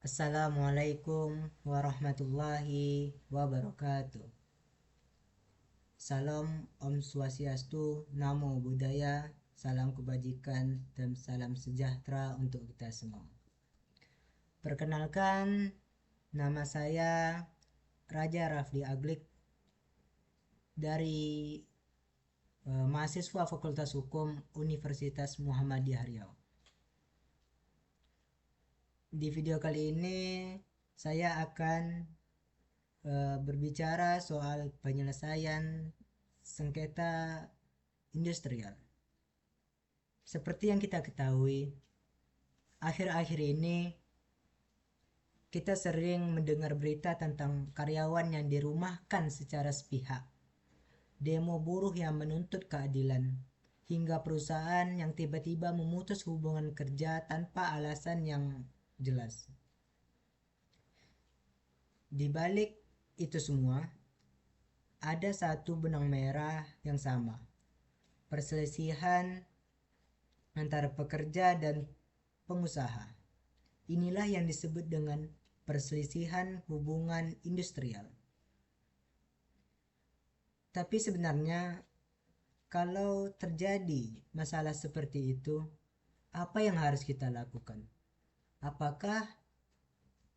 Assalamualaikum warahmatullahi wabarakatuh. Salam Om Swastiastu, Namo Buddhaya, salam kebajikan dan salam sejahtera untuk kita semua. Perkenalkan, nama saya Raja Rafli Aglik dari mahasiswa Fakultas Hukum Universitas Muhammadiyah Riau. Di video kali ini saya akan berbicara soal penyelesaian sengketa industrial. Seperti yang kita ketahui, akhir-akhir ini kita sering mendengar berita tentang karyawan yang dirumahkan secara sepihak, demo buruh yang menuntut keadilan, hingga perusahaan yang tiba-tiba memutus hubungan kerja tanpa alasan yang jelas. Di balik itu semua, ada satu benang merah yang sama, perselisihan antara pekerja dan pengusaha. Inilah yang disebut dengan perselisihan hubungan industrial. Tapi sebenarnya kalau terjadi masalah seperti itu, apa yang harus kita lakukan? Apakah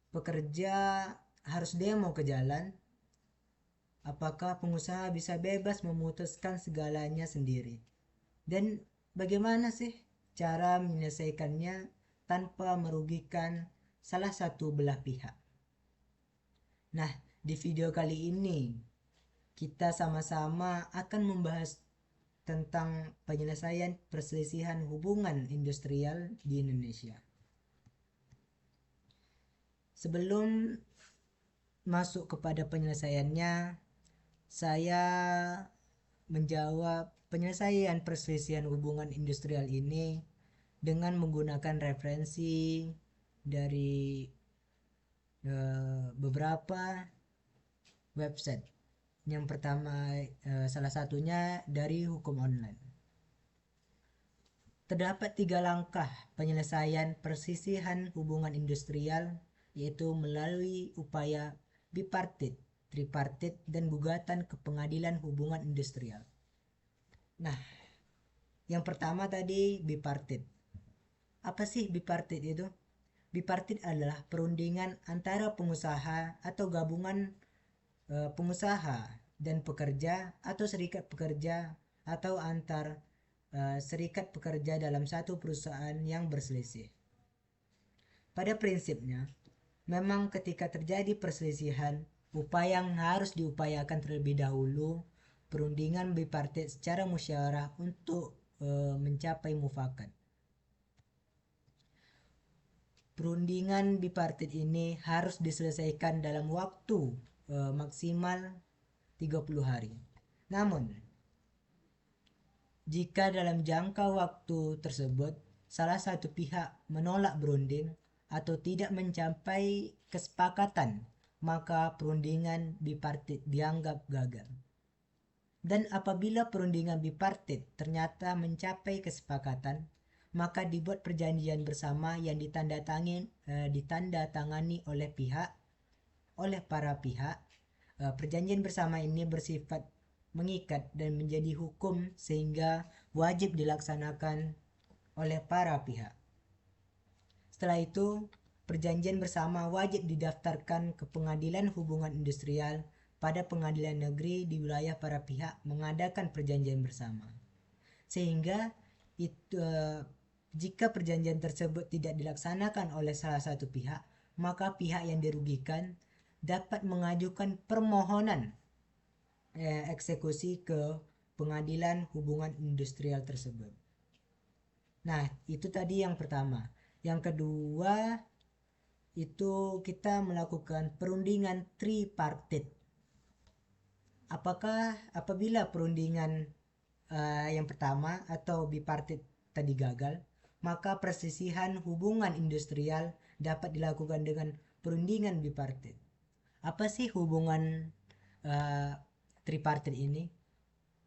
pekerja harus demo ke jalan? Apakah pengusaha bisa bebas memutuskan segalanya sendiri? Dan bagaimana sih cara menyelesaikannya tanpa merugikan salah satu belah pihak? Nah, di video kali ini kita sama-sama akan membahas tentang penyelesaian perselisihan hubungan industrial di Indonesia. Sebelum masuk kepada penyelesaiannya, saya menjawab penyelesaian perselisihan hubungan industrial ini dengan menggunakan referensi dari beberapa website. Yang pertama, salah satunya dari Hukum Online. Terdapat 3 langkah penyelesaian perselisihan hubungan industrial, yaitu melalui upaya bipartit, tripartit, dan gugatan ke pengadilan hubungan industrial. Nah, yang pertama tadi bipartit. Apa sih bipartit itu? Bipartit adalah perundingan antara pengusaha atau gabungan pengusaha dan pekerja atau serikat pekerja atau antar serikat pekerja dalam satu perusahaan yang berselisih. Pada prinsipnya, memang ketika terjadi perselisihan, upaya yang harus diupayakan terlebih dahulu perundingan bipartit secara musyawarah untuk mencapai mufakat. Perundingan bipartit ini harus diselesaikan dalam waktu maksimal 30 hari. Namun, jika dalam jangka waktu tersebut salah satu pihak menolak berunding atau tidak mencapai kesepakatan, maka perundingan bipartit dianggap gagal. Dan apabila perundingan bipartit ternyata mencapai kesepakatan, maka dibuat perjanjian bersama yang ditandatangani oleh para pihak. Perjanjian bersama ini bersifat mengikat dan menjadi hukum sehingga wajib dilaksanakan oleh para pihak. Setelah itu, perjanjian bersama wajib didaftarkan ke pengadilan hubungan industrial pada pengadilan negeri di wilayah para pihak mengadakan perjanjian bersama. Sehingga jika perjanjian tersebut tidak dilaksanakan oleh salah satu pihak, maka pihak yang dirugikan dapat mengajukan permohonan eksekusi ke pengadilan hubungan industrial tersebut. Nah, itu tadi yang pertama. Yang kedua, itu kita melakukan perundingan tripartit. Apabila perundingan yang pertama atau bipartit tadi gagal, maka perselisihan hubungan industrial dapat dilakukan dengan perundingan bipartit. Apa sih hubungan tripartit ini?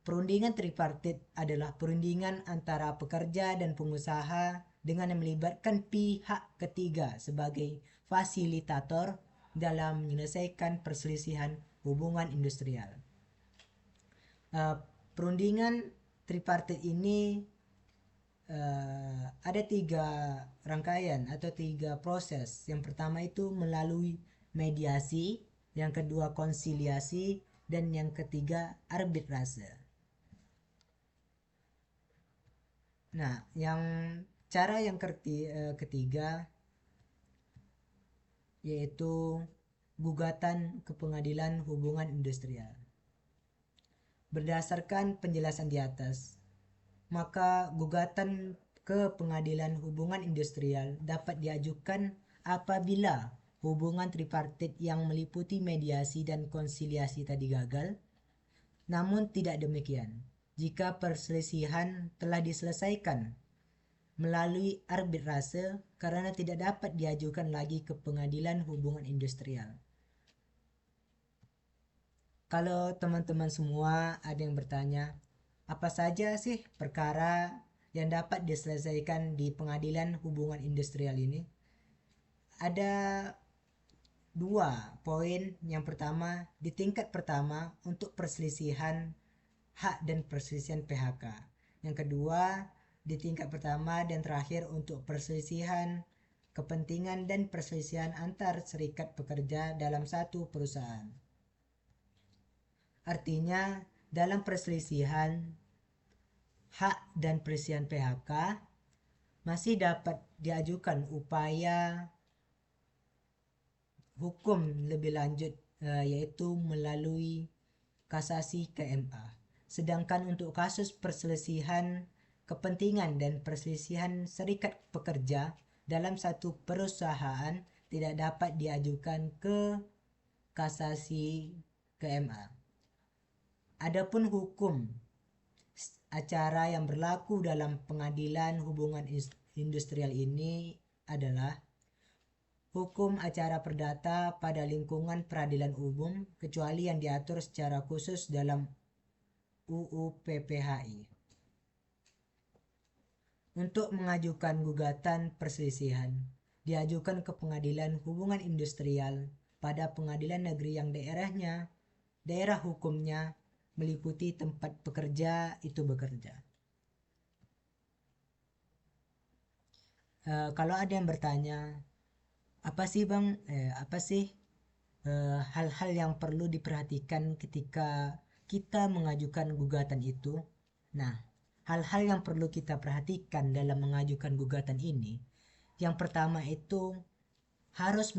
Perundingan tripartit adalah perundingan antara pekerja dan pengusaha dengan melibatkan pihak ketiga sebagai fasilitator dalam menyelesaikan perselisihan hubungan industrial. Perundingan tripartit ini ada 3 rangkaian atau 3 proses. Yang pertama itu melalui mediasi, yang kedua konsiliasi, dan yang ketiga arbitrase. Nah, cara yang ketiga yaitu gugatan ke pengadilan hubungan industrial. Berdasarkan penjelasan di atas, maka gugatan ke pengadilan hubungan industrial dapat diajukan apabila hubungan tripartit yang meliputi mediasi dan konsiliasi tadi gagal. Namun tidak demikian jika perselisihan telah diselesaikan melalui arbitrase karena tidak dapat diajukan lagi ke pengadilan hubungan industrial. Kalau teman-teman semua ada yang bertanya, apa saja sih perkara yang dapat diselesaikan di pengadilan hubungan industrial ini? Ada 2 poin. Yang pertama, di tingkat pertama untuk perselisihan hak dan perselisihan PHK. Yang kedua, di tingkat pertama dan terakhir untuk perselisihan kepentingan dan perselisihan antar serikat pekerja dalam satu perusahaan. Artinya, dalam perselisihan hak dan perselisihan PHK masih dapat diajukan upaya hukum lebih lanjut, yaitu melalui kasasi ke MA. Sedangkan untuk kasus perselisihan kepentingan dan perselisihan serikat pekerja dalam satu perusahaan tidak dapat diajukan ke kasasi ke MA. Adapun hukum acara yang berlaku dalam pengadilan hubungan industrial ini adalah hukum acara perdata pada lingkungan peradilan umum kecuali yang diatur secara khusus dalam UU PPHI. Untuk mengajukan gugatan perselisihan diajukan ke pengadilan hubungan industrial pada pengadilan negeri yang daerah hukumnya meliputi tempat pekerja itu bekerja. Kalau ada yang bertanya, apa sih Bang, hal-hal yang perlu diperhatikan ketika kita mengajukan gugatan itu? Nah, hal-hal yang perlu kita perhatikan dalam mengajukan gugatan ini, yang pertama itu harus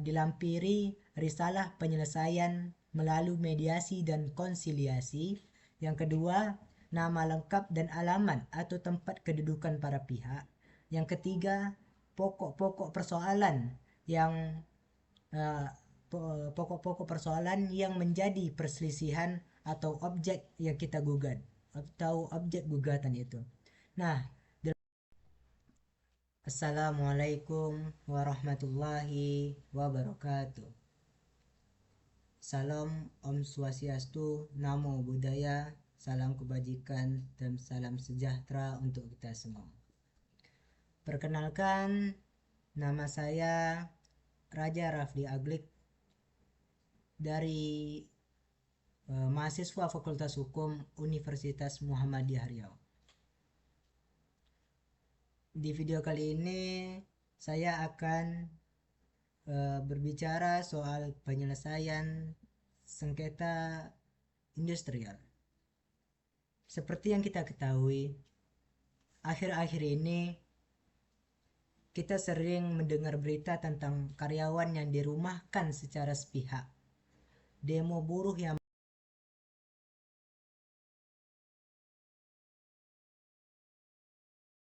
dilampiri risalah penyelesaian melalui mediasi dan konsiliasi. Yang kedua, nama lengkap dan alamat atau tempat kedudukan para pihak. Yang ketiga, pokok-pokok persoalan yang menjadi perselisihan atau objek yang kita gugat atau objek gugatan itu. Nah, Assalamualaikum warahmatullahi wabarakatuh. Salam Om Swastiastu, Namo Buddhaya, salam kebajikan dan salam sejahtera untuk kita semua. Perkenalkan, nama saya Raja Rafli Aglik dari mahasiswa Fakultas Hukum Universitas Muhammadiyah Riau. Di video kali ini saya akan berbicara soal penyelesaian sengketa industrial. Seperti yang kita ketahui, akhir-akhir ini kita sering mendengar berita tentang karyawan yang dirumahkan secara sepihak, demo buruh yang